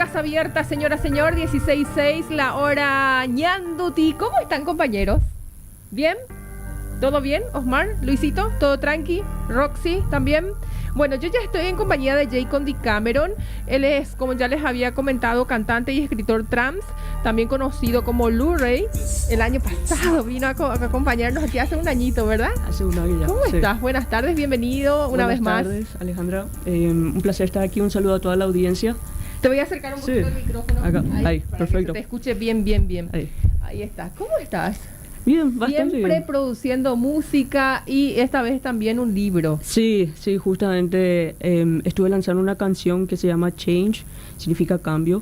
Casa Abierta, señora, señor, 16:06, la hora ñanduti. ¿Cómo están, compañeros? ¿Bien? ¿Todo bien? Osmar, Luisito, ¿todo tranqui? Roxy, ¿también? Bueno, yo ya estoy en compañía de Jacob Decameron. Él es, como ya les había comentado, cantante y escritor trans, también conocido como Luray. El año pasado vino a acompañarnos aquí hace un añito, ¿verdad? Hace un año ya. ¿Cómo estás? Buenas tardes, bienvenido una vez más. Buenas tardes, Alejandra. Un placer estar aquí. Un saludo a toda la audiencia. Te voy a acercar un poquito el micrófono. Acá, ahí, para perfecto. que te escuche bien. Ahí. Ahí está. ¿Cómo estás? Bien, bastante Siempre bien. produciendo música y esta vez también un libro. Sí, justamente estuve lanzando una canción que se llama Change, significa cambio,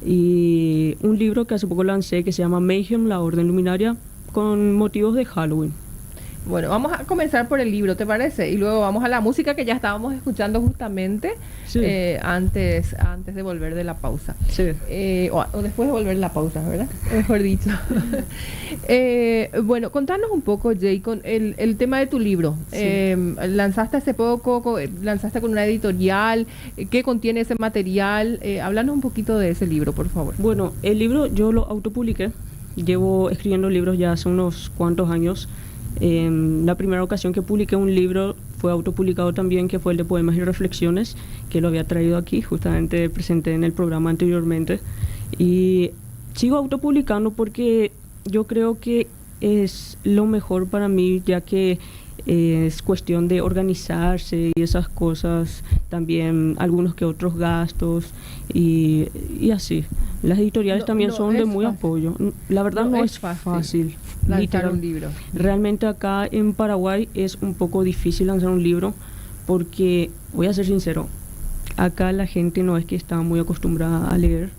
y un libro que hace poco lancé que se llama Mayhem, la Orden Luminaria, con motivos de Halloween. Bueno, vamos a comenzar por el libro, ¿te parece? Y luego vamos a la música que ya estábamos escuchando justamente Sí. antes de volver de la pausa. Sí. O después de volver de la pausa, ¿verdad? Mejor dicho. Bueno, contanos un poco, Jacob, el tema de tu libro. Sí. Lanzaste hace poco, lanzaste con una editorial. ¿Qué contiene ese material? Háblanos un poquito de ese libro, por favor. Bueno, el libro yo lo autopubliqué. Llevo escribiendo libros ya hace unos cuantos años. La primera ocasión que publiqué un libro fue autopublicado también, que fue el de Poemas y Reflexiones, que lo había traído aquí, justamente presenté en el programa anteriormente. Y sigo autopublicando porque yo creo que es lo mejor para mí, ya que es cuestión de organizarse y esas cosas, también algunos que otros gastos y así. Las editoriales también son de muy apoyo. La verdad no es fácil lanzar un libro. Realmente acá en Paraguay es un poco difícil lanzar un libro porque, voy a ser sincero, acá la gente no es que está muy acostumbrada a leer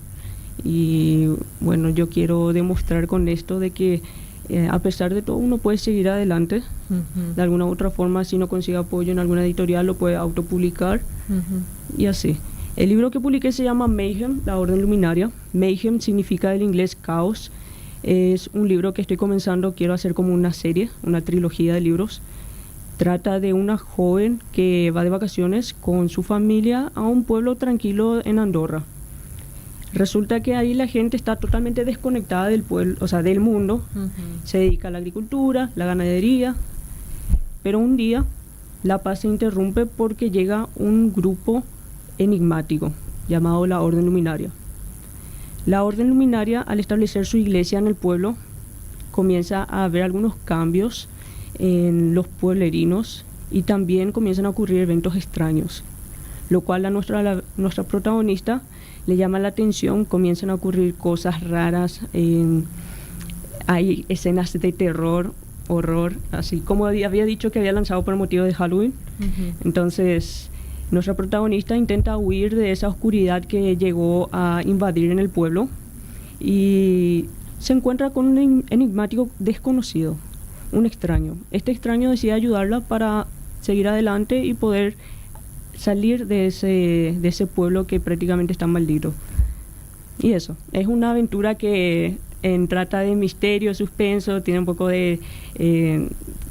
y bueno, yo quiero demostrar con esto de que a pesar de todo uno puede seguir adelante. De alguna u otra forma, si no consigue apoyo en alguna editorial lo puede autopublicar y así. El libro que publiqué se llama Mayhem, la Orden Luminaria. Mayhem significa del inglés caos. Es un libro que estoy comenzando, quiero hacer como una serie, una trilogía de libros. Trata de una joven que va de vacaciones con su familia a un pueblo tranquilo en Andorra. Resulta que ahí la gente está totalmente desconectada del pueblo, o sea, del mundo. Se dedica a la agricultura, la ganadería. Pero un día la paz se interrumpe porque llega un grupo enigmático llamado la Orden Luminaria. La Orden Luminaria, al establecer su iglesia en el pueblo, comienza a haber algunos cambios en los pueblerinos y también comienzan a ocurrir eventos extraños, lo cual a nuestra protagonista le llama la atención. Comienzan a ocurrir cosas raras, hay escenas de terror, horror, así como había dicho que había lanzado por motivo de Halloween. Entonces nuestra protagonista intenta huir de esa oscuridad que llegó a invadir en el pueblo y se encuentra con un enigmático desconocido, un extraño. Este extraño decide ayudarla para seguir adelante y poder salir de ese pueblo que prácticamente está maldito. Y eso, es una aventura que trata de misterio, suspenso, tiene un poco de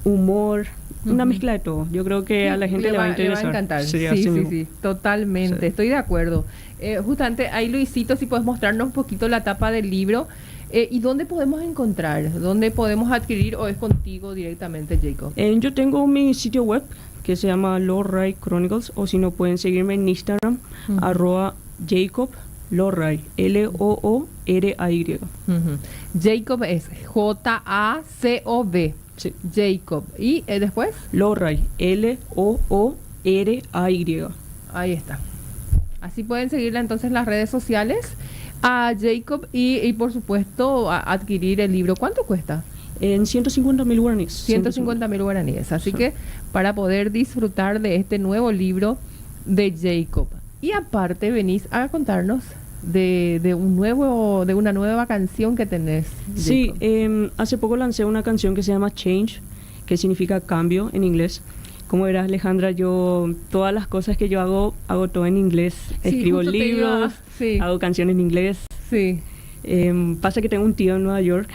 humor, una mezcla de todo. Yo creo que a la gente le va a interesar. Le va a encantar. Sí, Totalmente, sí. Estoy de acuerdo. Justamente ahí, Luisito, si puedes mostrarnos un poquito la tapa del libro. ¿Y dónde podemos encontrar? ¿Dónde podemos adquirir o es contigo directamente, Jacob? Yo tengo mi sitio web que se llama Loray Chronicles, o si no pueden seguirme en Instagram, @Jacob Loray, Looray. Jacob es Jacob. Sí. Jacob. ¿Y después? Loray, Looray. Ahí está. Así pueden seguirla entonces en las redes sociales a Jacob y por supuesto adquirir el libro. ¿Cuánto cuesta? En 150.000 guaraníes. 150.000 guaraníes. Así que para poder disfrutar de este nuevo libro de Jacob. Y aparte venís a contarnos de una nueva canción que tenés, Jacob. Sí, hace poco lancé una canción que se llama Change, que significa cambio en inglés. Como verás, Alejandra, yo todas las cosas que yo hago todo en inglés. Sí, escribo libros, hago canciones en inglés. Sí. Pasa que tengo un tío en Nueva York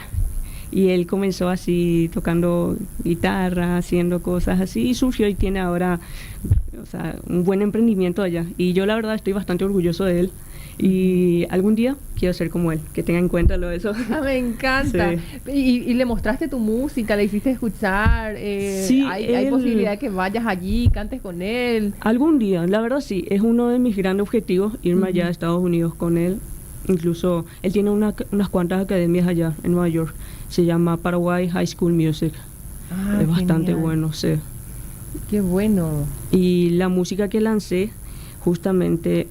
y él comenzó así tocando guitarra, haciendo cosas así y surgió y tiene ahora, o sea, un buen emprendimiento allá. Y yo la verdad estoy bastante orgulloso de él. Y algún día quiero ser como él, que tenga en cuenta lo de eso. Ah, me encanta. Sí. Y le mostraste tu música, le hiciste escuchar. Sí, hay posibilidad de que vayas allí, cantes con él. Algún día, la verdad sí, es uno de mis grandes objetivos, irme allá a Ujú. Estados Unidos con él. Incluso él tiene unas cuantas academias allá en Nueva York. Se llama Paraguay High School Music. Ah, Es bastante genial. bueno, sí. Qué bueno. Y la música que lancé, justamente,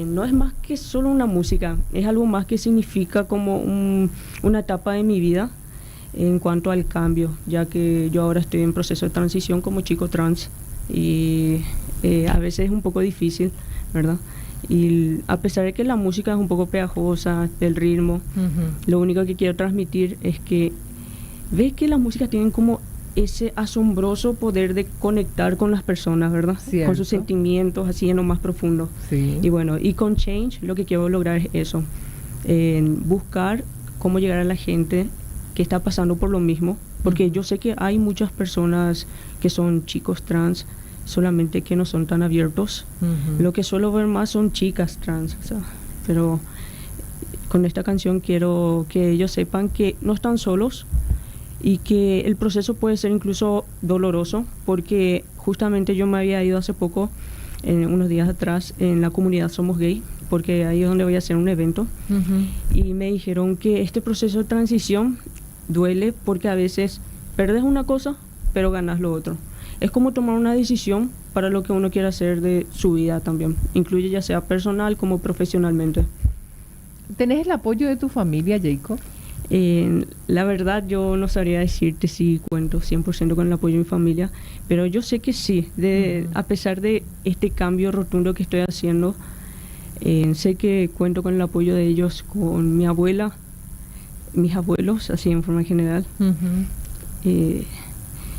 no es más que solo una música, es algo más que significa como una etapa de mi vida en cuanto al cambio, ya que yo ahora estoy en proceso de transición como chico trans y a veces es un poco difícil, ¿verdad? Y a pesar de que la música es un poco pegajosa, el ritmo, Ujú. lo único que quiero transmitir es que ves que las músicas tienen como ese asombroso poder de conectar con las personas, ¿verdad? Cierto. Con sus sentimientos así en lo más profundo. Sí. Y bueno, y con Change lo que quiero lograr es eso, buscar cómo llegar a la gente que está pasando por lo mismo, porque yo sé que hay muchas personas que son chicos trans, solamente que no son tan abiertos. Ujú. Lo que suelo ver más son chicas trans, o sea, pero con esta canción quiero que ellos sepan que no están solos y que el proceso puede ser incluso doloroso, porque justamente yo me había ido hace poco, unos días atrás, en la comunidad Somos Gay, porque ahí es donde voy a hacer un evento, Ujú. y me dijeron que este proceso de transición duele porque a veces perdes una cosa, pero ganas lo otro. Es como tomar una decisión para lo que uno quiere hacer de su vida también, incluye ya sea personal como profesionalmente. ¿Tenés el apoyo de tu familia, Jacob? La verdad yo no sabría decirte si cuento 100% con el apoyo de mi familia, pero yo sé que sí, a pesar de este cambio rotundo que estoy haciendo, sé que cuento con el apoyo de ellos, con mi abuela, mis abuelos, así en forma general. Eh,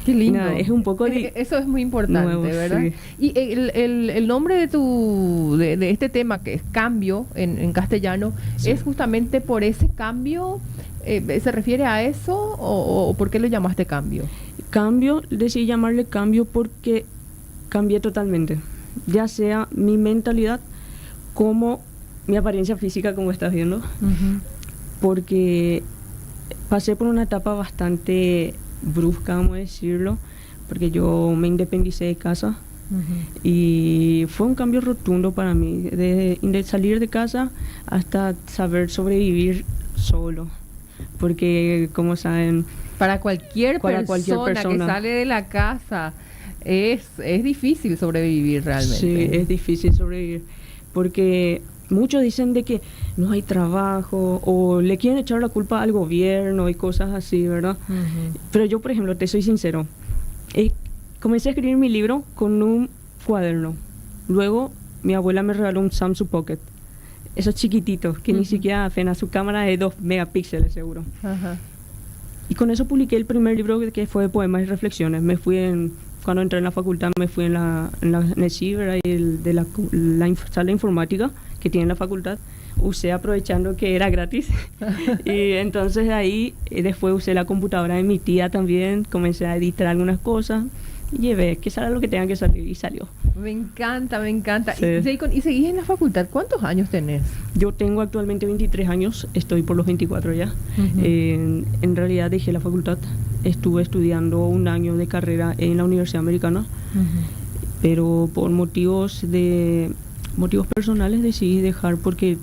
Qué lindo. Nada, es un poco Eso es muy importante, nuevo, ¿verdad? sí. Y el nombre de este tema, que es Cambio en castellano, Sí. ¿es justamente por ese cambio? ¿Se refiere a eso o por qué lo llamaste Cambio? Cambio, decidí llamarle cambio porque cambié totalmente, ya sea mi mentalidad como mi apariencia física, como estás viendo, porque pasé por una etapa bastante brusca, vamos a decirlo, porque yo me independicé de casa y fue un cambio rotundo para mí, de salir de casa hasta saber sobrevivir solo, porque como saben, Para cualquier Para cualquier persona que persona. sale de la casa es difícil sobrevivir realmente. sí, es difícil sobrevivir, porque muchos dicen de que no hay trabajo o le quieren echar la culpa al gobierno y cosas así, ¿verdad? Ujú. Pero yo, por ejemplo, te soy sincero, comencé a escribir mi libro con un cuaderno. Luego mi abuela me regaló un Samsung Pocket, esos chiquititos, que ni Ujú. siquiera apenas, su cámara es 2 megapíxeles seguro. Ajá. Y con eso publiqué el primer libro que fue de poemas y reflexiones. Cuando entré en la facultad me fui en el ciber, de la sala de informática que tiene la facultad. Usé aprovechando que era gratis. Y entonces ahí después usé la computadora de mi tía también. Comencé a editar algunas cosas y llevé que salga lo que tenga que salir y salió. Me encanta, me encanta. Sí. Y, Jacob, ¿y seguís en la facultad? ¿Cuántos años tenés? Yo tengo actualmente 23 años, estoy por los 24 ya. Ujú. En realidad dejé la facultad, estuve estudiando un año de carrera en la Universidad Americana, pero por motivos personales decidí dejar porque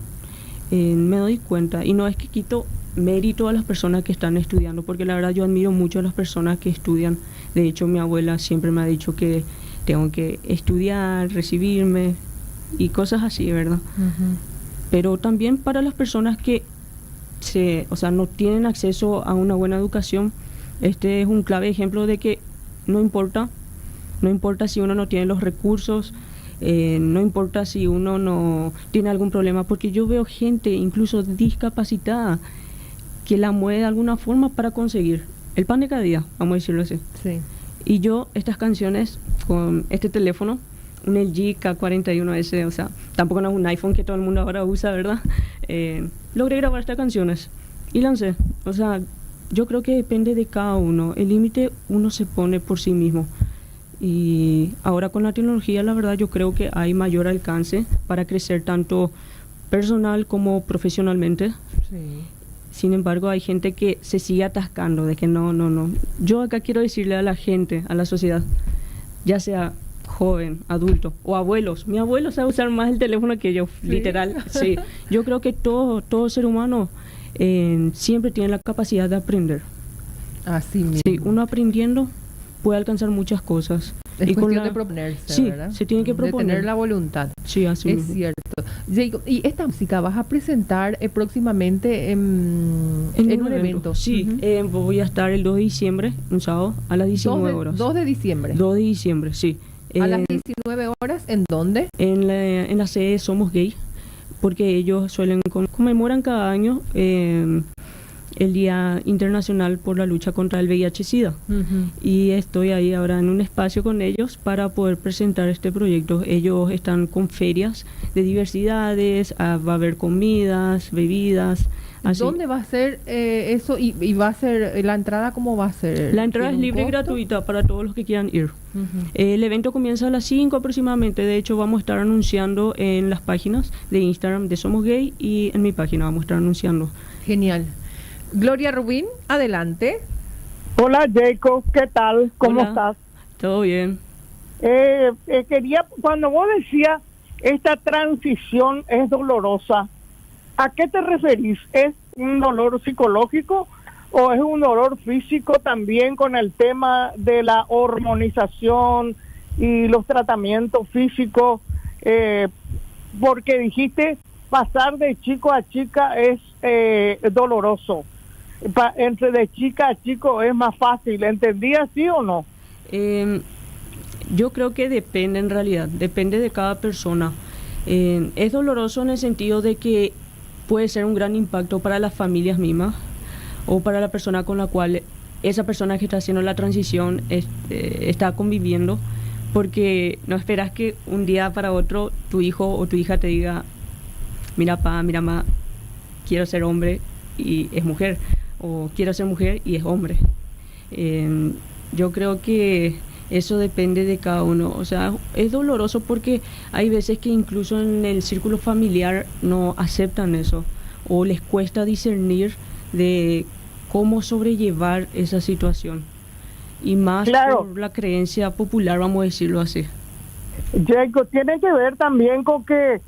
me doy cuenta, y no es que quito mérito a las personas que están estudiando, porque la verdad yo admiro mucho a las personas que estudian. De hecho, mi abuela siempre me ha dicho que tengo que estudiar, recibirme y cosas así, ¿verdad? Pero también para las personas que no tienen acceso a una buena educación, este es un clave ejemplo de que no importa si uno no tiene los recursos, no importa si uno no tiene algún problema, porque yo veo gente incluso discapacitada que la mueve de alguna forma para conseguir el pan de cada día, vamos a decirlo así. Sí. Y yo estas canciones con este teléfono, un LG K41S, o sea, tampoco no es un iPhone que todo el mundo ahora usa, ¿verdad? Logré grabar estas canciones y lancé. O sea, yo creo que depende de cada uno. El límite uno se pone por sí mismo. Y ahora con la tecnología, la verdad, yo creo que hay mayor alcance para crecer tanto personal como profesionalmente. Sí. Sin embargo, hay gente que se sigue atascando de que no, no, no. Yo acá quiero decirle a la gente, a la sociedad, ya sea joven, adulto o abuelos. Mi abuelo sabe usar más el teléfono que yo, ¿Sí? literal. Sí. Yo creo que todo ser humano siempre tiene la capacidad de aprender. Así mismo. Sí, uno aprendiendo puede alcanzar muchas cosas. Es y cuestión de proponerse, sí, ¿verdad? se tiene que De proponer. tener la voluntad. Sí, así Es mismo. cierto. Jacob, ¿y esta música vas a presentar próximamente en un evento? Sí, Ujú. voy a estar el 2 de diciembre, un sábado, a las 19 horas. 2 de diciembre. 2 de diciembre, sí. A las 19 horas, ¿en dónde? En la sede Somos Gay, porque ellos suelen conmemoran cada año el Día Internacional por la Lucha contra el VIH-Sida. Ujú. Y estoy ahí ahora en un espacio con ellos para poder presentar este proyecto. Ellos están con ferias de diversidades, va a haber comidas, bebidas. Así. ¿Dónde va a ser eso? Y va a ser, la entrada, ¿cómo va a ser? La entrada es ¿Tiene un libre y costo? gratuita para todos los que quieran ir. Ujú. El evento comienza a las 5 aproximadamente. De hecho, vamos a estar anunciando en las páginas de Instagram de Somos Gay y en mi página vamos a estar anunciando. Genial. Gloria Rubín, adelante. Hola Jacob, ¿qué tal? ¿Cómo Hola. estás? Todo bien. Quería, cuando vos decías esta transición es dolorosa, ¿a qué te referís? ¿Es un dolor psicológico o es un dolor físico también con el tema de la hormonización y los tratamientos físicos? Porque dijiste pasar de chico a chica es doloroso. Entre de chica a chico es más fácil. ¿Entendí así o no? Yo creo que depende en realidad, depende de cada persona. Es doloroso en el sentido de que puede ser un gran impacto para las familias mismas o para la persona con la cual esa persona que está haciendo la transición está conviviendo, porque no esperas que un día para otro tu hijo o tu hija te diga, mira pa, mira ma, quiero ser hombre y es mujer, o quiero ser mujer y es hombre. Yo creo que eso depende de cada uno. O sea, es doloroso porque hay veces que incluso en el círculo familiar no aceptan eso o les cuesta discernir de cómo sobrellevar esa situación. Y más Claro. por la creencia popular, vamos a decirlo así. Jacob, tiene que ver también con que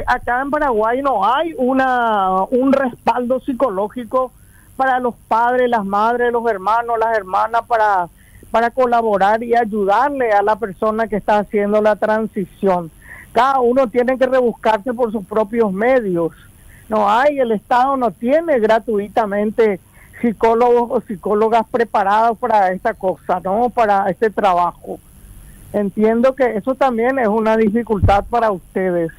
acá en Paraguay no hay un respaldo psicológico para los padres, las madres, los hermanos, las hermanas para colaborar y ayudarle a la persona que está haciendo la transición. Cada uno tiene que rebuscarse por sus propios medios. No hay, el Estado no tiene gratuitamente psicólogos o psicólogas preparados para esta cosa, ¿no? Para este trabajo. Entiendo que eso también es una dificultad para ustedes.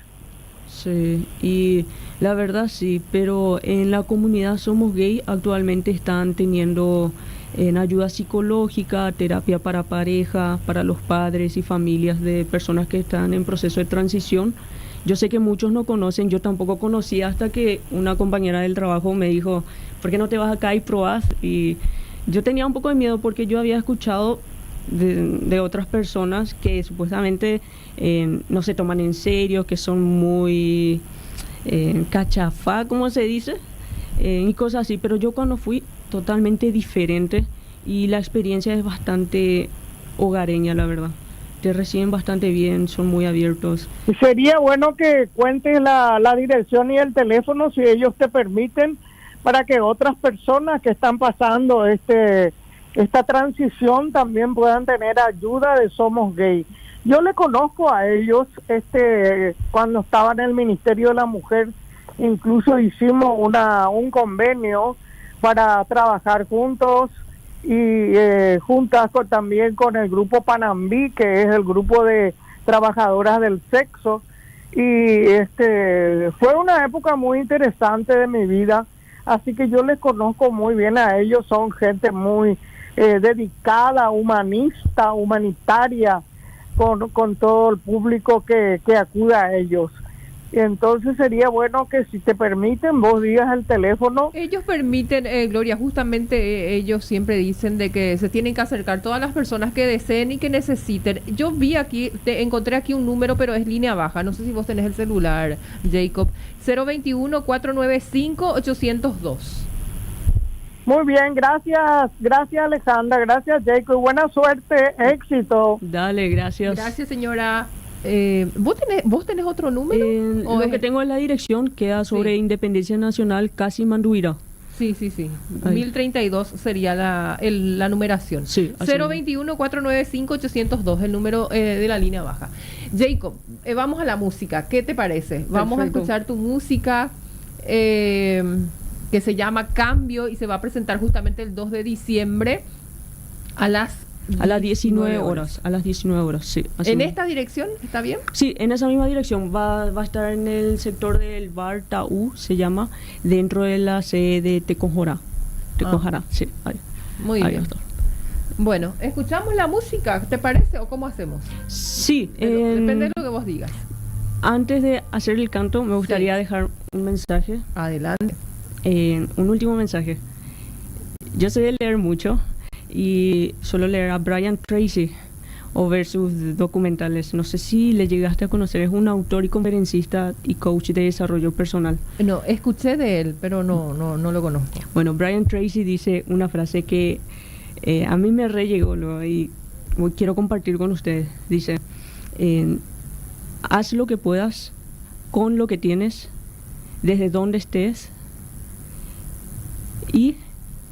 Sí, y la verdad sí, pero en la comunidad Somos Gay actualmente están teniendo en ayuda psicológica, terapia para pareja, para los padres y familias de personas que están en proceso de transición. Yo sé que muchos no conocen, yo tampoco conocía hasta que una compañera del trabajo me dijo, ¿por qué no te vas acá y probás? Y yo tenía un poco de miedo porque yo había escuchado de otras personas que supuestamente no se toman en serio, que son muy cachafá, como se dice, y cosas así, pero yo cuando fui totalmente diferente y la experiencia es bastante hogareña, la verdad. Te reciben bastante bien, son muy abiertos. Sería bueno que cuentes la dirección y el teléfono, si ellos te permiten, para que otras personas que están pasando esta transición también puedan tener ayuda de Somos Gay. Yo le conozco a ellos, cuando estaba en el Ministerio de la Mujer, incluso hicimos un convenio para trabajar juntos y juntas también con el grupo Panambí, que es el grupo de trabajadoras del sexo, y fue una época muy interesante de mi vida, así que yo les conozco muy bien a ellos, son gente muy dedicada, humanista, humanitaria, con todo el público que acude a ellos. Y entonces sería bueno que si te permiten vos digas el teléfono. Ellos permiten, Gloria, justamente ellos siempre dicen de que se tienen que acercar todas las personas que deseen y que necesiten. Yo vi aquí, encontré aquí un número, pero es línea baja. No sé si vos tenés el celular, Jacob. 021-495-802. Muy bien, gracias Alexandra, gracias Jacob, y buena suerte, éxito. Dale, gracias. Gracias, señora. ¿Vos tenés otro número? Lo que tengo es la dirección, queda sobre Independencia Nacional, casi Manduira. Sí. Ahí. 1032 sería la numeración. Sí. 021-495-802, el número de la línea baja. Jacob, vamos a la música. ¿Qué te parece? Vamos a escuchar tu música que se llama Cambio y se va a presentar justamente el 2 de diciembre a las 19 horas. A las 19 horas, sí. ¿En esta dirección? ¿Está bien? Sí, en esa misma dirección. Va a estar en el sector del bar Taú, se llama, dentro de la sede de Teconjorá. Sí. Ahí. Muy bien. Está. Bueno, ¿escuchamos la música? ¿Te parece o cómo hacemos? Sí. Depende de lo que vos digas. Antes de hacer el canto, me gustaría dejar un mensaje. Adelante. Un último mensaje. Yo sé de leer mucho y suelo leer a Brian Tracy o ver sus documentales. No sé si le llegaste a conocer, es un autor y conferencista y coach de desarrollo personal. No, escuché de él, pero no lo conozco. Bueno, Brian Tracy dice una frase que a mí me re llegó y quiero compartir con ustedes. Dice, haz lo que puedas con lo que tienes, desde donde estés, y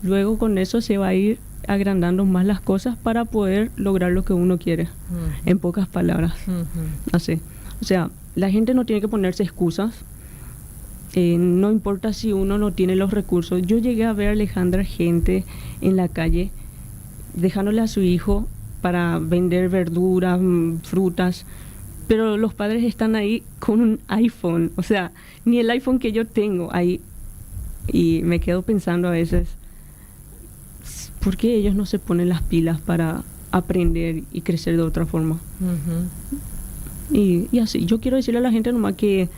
luego con eso se va a ir agrandando más las cosas para poder lograr lo que uno quiere. En pocas palabras. Así. O sea, la gente no tiene que ponerse excusas. No importa si uno no tiene los recursos. Yo llegué a ver, Alejandra, gente en la calle dejándole a su hijo para vender verduras, frutas, pero los padres están ahí con un iPhone. O sea, ni el iPhone que yo tengo ahí. Y me quedo pensando a veces, ¿por qué ellos no se ponen las pilas para aprender y crecer de otra forma? Y así, yo quiero decirle a la gente nomás que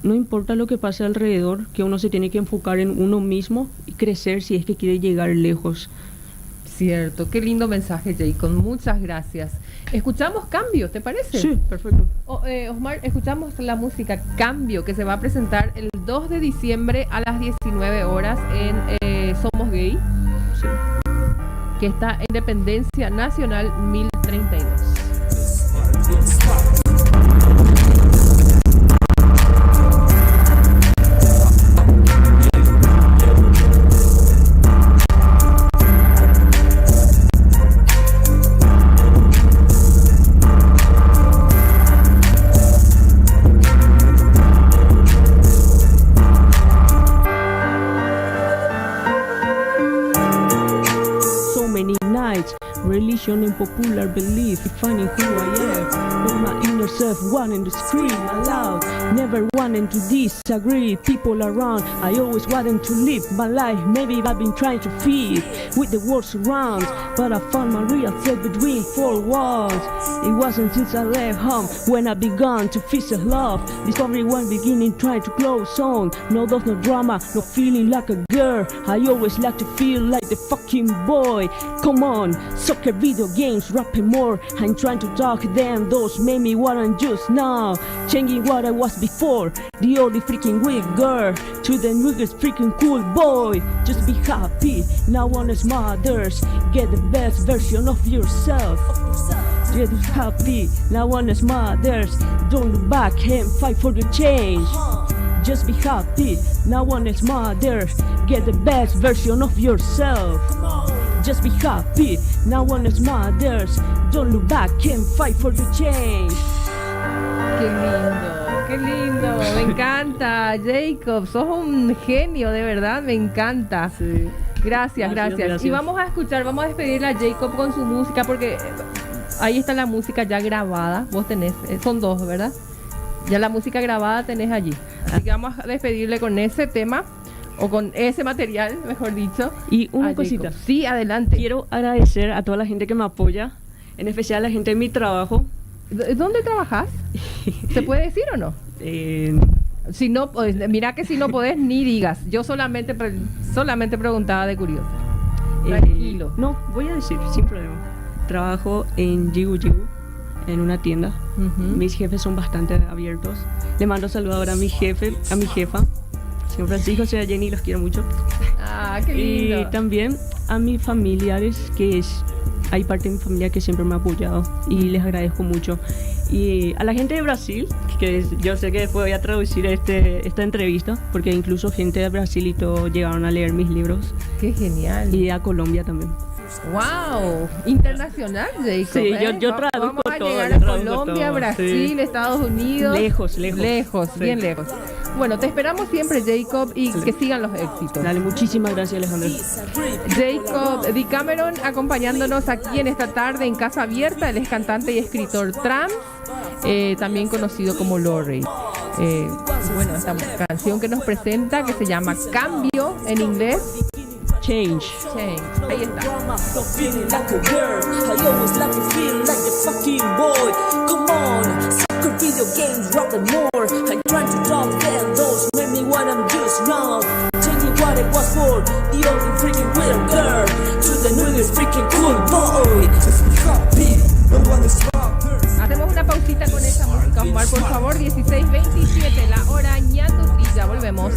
no importa lo que pase alrededor, que uno se tiene que enfocar en uno mismo y crecer si es que quiere llegar lejos. Cierto, qué lindo mensaje, Jacob. Muchas gracias. Escuchamos Cambio, ¿te parece? Sí, perfecto. Osmar, escuchamos la música Cambio, que se va a presentar el 2 de diciembre a las 19 horas en Somos Gay, Sí. que está en Independencia Nacional 1032. Religion and popular belief, defining who I am. With my inner self wanting to scream aloud, never wanting to disagree. People around, I always wanted to live my life. Maybe I've been trying to feed with the world around, but I found my real self between four walls. It wasn't since I left home when I began to feel love. Discovery one beginning trying to close on. No love, no drama, no feeling like a girl. I always like to feel like the fucking boy. Come on, soccer, video games, rapping more. I'm trying to talk them, those made me what I'm just now. Changing what I was before, the only freaking weak girl to the newest freaking cool boy. Just be happy, now honest mothers, get the best version of yourself. Get happy, now honest mothers, don't look back and fight for the change. Just be happy, now honest mothers, get the best version of yourself. Just be happy, now honest mothers, don't look back and fight for the change. Qué lindo, me encanta, Jacob, sos un genio, de verdad, me encanta. Sí. Gracias. Y vamos a despedirle a Jacob con su música, porque ahí está la música ya grabada, vos tenés, son dos, ¿verdad? Ya la música grabada tenés allí, así que vamos a despedirle con ese tema, o con ese material, mejor dicho. Y una cosita. Jacob. Sí, adelante. Quiero agradecer a toda la gente que me apoya, en especial a la gente de mi trabajo. ¿Dónde trabajas? ¿Se puede decir o no? Si no, mira que si no podés ni digas. Yo solamente preguntaba de curioso. Tranquilo. No, voy a decir, sin problema. Trabajo en Jigu Jigu, en una tienda. Mis jefes son bastante abiertos. Le mando saludos ahora a mi jefe, a mi jefa, señor Francisco, señora Jenny, los quiero mucho. Ah, qué lindo. Y también a mis familiares, hay parte de mi familia que siempre me ha apoyado y les agradezco mucho. Y a la gente de Brasil, yo sé que después voy a traducir esta entrevista, porque incluso gente de Brasil y todo llegaron a leer mis libros. Qué genial. Y a Colombia también. ¡Wow! Internacional, Jacob. Sí, yo traduzco Vamos a todo. llegar a Colombia, todo. Brasil, sí. Estados Unidos. Lejos, sí. Bien lejos. Bueno, te esperamos siempre, Jacob, y que sigan los éxitos. Dale, muchísimas gracias, Alejandro. Jacob DeCameron acompañándonos aquí en esta tarde en Casa Abierta. Él es cantante y escritor trans, también conocido como Lorray. Bueno, esta canción que nos presenta, que se llama Cambio en inglés. Change. Ahí está. Video games, rock and more. I try to talk them, those made me what I'm just now. Changing what it was for, the only freaking weird girl to the newest freaking cool boy. Hacemos una pausita con esa música, Omar, por favor. 16:27, la hora ñandutí, ya volvemos.